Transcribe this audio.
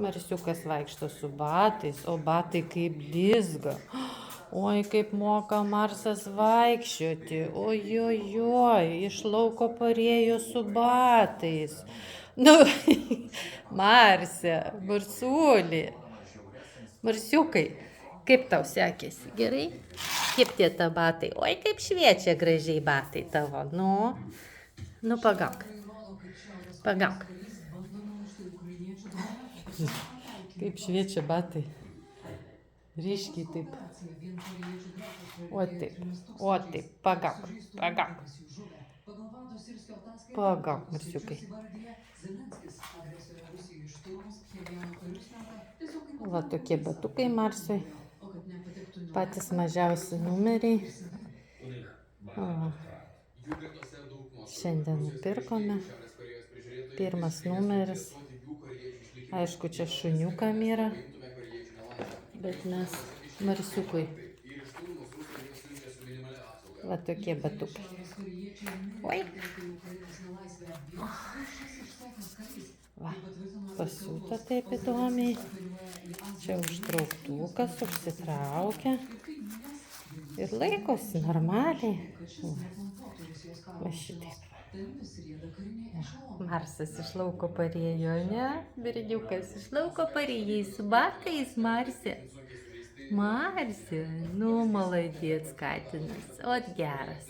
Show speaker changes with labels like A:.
A: Marsiukas vaikšto su batais, o batai kaip blizga. Oi, kaip moka Marsas vaikščioti. Ojojoj, iš lauko parėjo su batais. Nu, Marse, Marsulį. Marsiukai, kaip tau sekėsi? Gerai? Kaip tie ta batai? Oi, kaip šviečia gražiai batai tavo. Nu pagauk. Pagauk. Kaip šviečia batai. Ryškiai taip. O taip, pagauk. Pagauk, Marsiukai. Va tokie batukai Marsui. Patys mažiausi numeriai. O, šiandien nupirkome. Pirmas numeris. Aišku, čia šuniukam yra. Bet mes Marsiukui. Va tokie batukai. Oi. Va, pasiūta taip įdomiai. Čia užtrauktukas, užsitraukia. Ir laikosi normaliai. Va šitaip. Marsas iš lauko parėjo, ne? Berniukas iš lauko parėjai su batais, Marse. Marse, nu, maladėc katinas, ot geras.